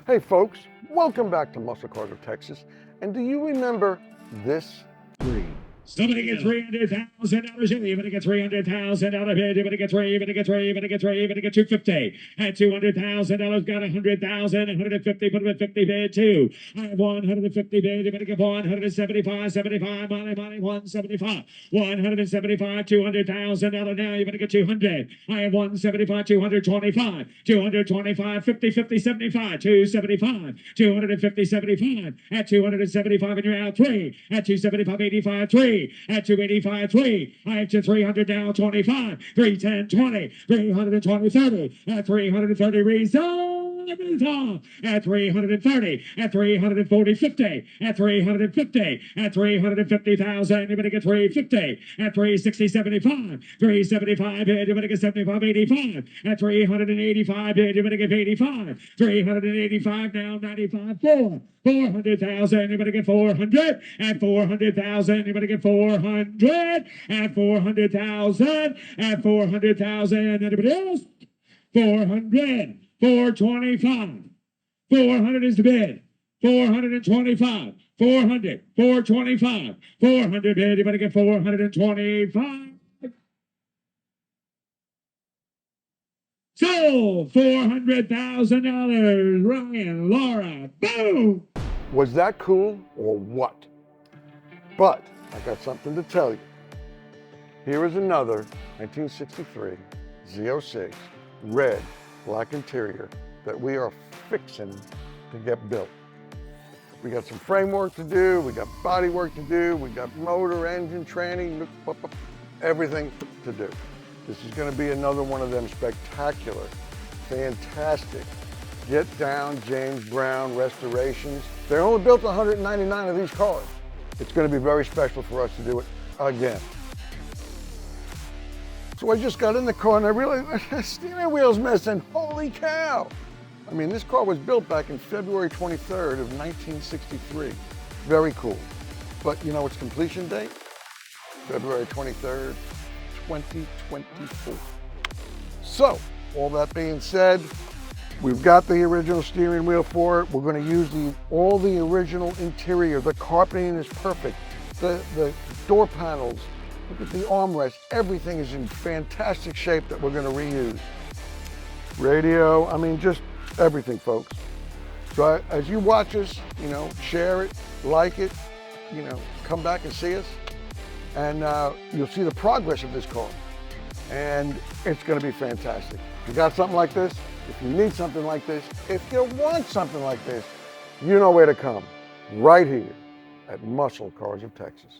Hey folks, welcome back to Muscle Cars of Texas. And do you remember this? Somebody get $300,000. Anybody get $300,000 bid. Anybody get three. Anybody get three. Anybody get three. Anybody get $250. At $200,000, got $100,000. 150. Put him at 50 bid too. I have 150 bid. Anybody get 175. 75. Money. 175. 175. $200,000 now. You're gonna get 200. I have 175. 225. 225. 50. 50. 75. 275. 250. 75. At 275, and you're out three. At 275. 85. 3. At 285, 3. I have to 300 down, 25. 310, 20. 320, 30. At 330, resolve. At 330. At 340, 50. At 350. At 350,000. Anybody get 350. At 360, 75. 375. Anybody get 75, 85. At 385. Anybody get 85. 385 now, 95, 4. 400,000. Anybody get 400? At 400,000. Anybody get 400? At 400,000. At 400,000. Anybody else? 400. 425. 400 is the bid. 425. 400. 425. 400 bid. Anybody get 425? So, $400,000. Ryan, Laura, boom! Was that cool or what? But I got something to tell you. Here is another 1963 Z06 Red black interior that we are fixing to get built. We got some frame work to do, we got body work to do, we got motor, engine, tranny, everything to do. This is going to be another one of them spectacular, fantastic, get down James Brown restorations. They only built 199 of these cars. It's going to be very special for us to do it again. So I just got in the car and I realized the steering wheel's missing. Holy cow! I mean, this car was built back in February 23rd of 1963. Very cool. But you know its completion date? February 23rd, 2024. So, all that being said, we've got the original steering wheel for it. We're going to use all the original interior. The carpeting is perfect. The door panels, look at the armrest. Everything is in fantastic shape that we're going to reuse. Radio, I mean, just everything, folks. So as you watch us, share it, like it, come back and see us. And you'll see the progress of this car. And it's going to be fantastic. If you got something like this, if you need something like this, if you want something like this, you know where to come. Right here at Muscle Cars of Texas.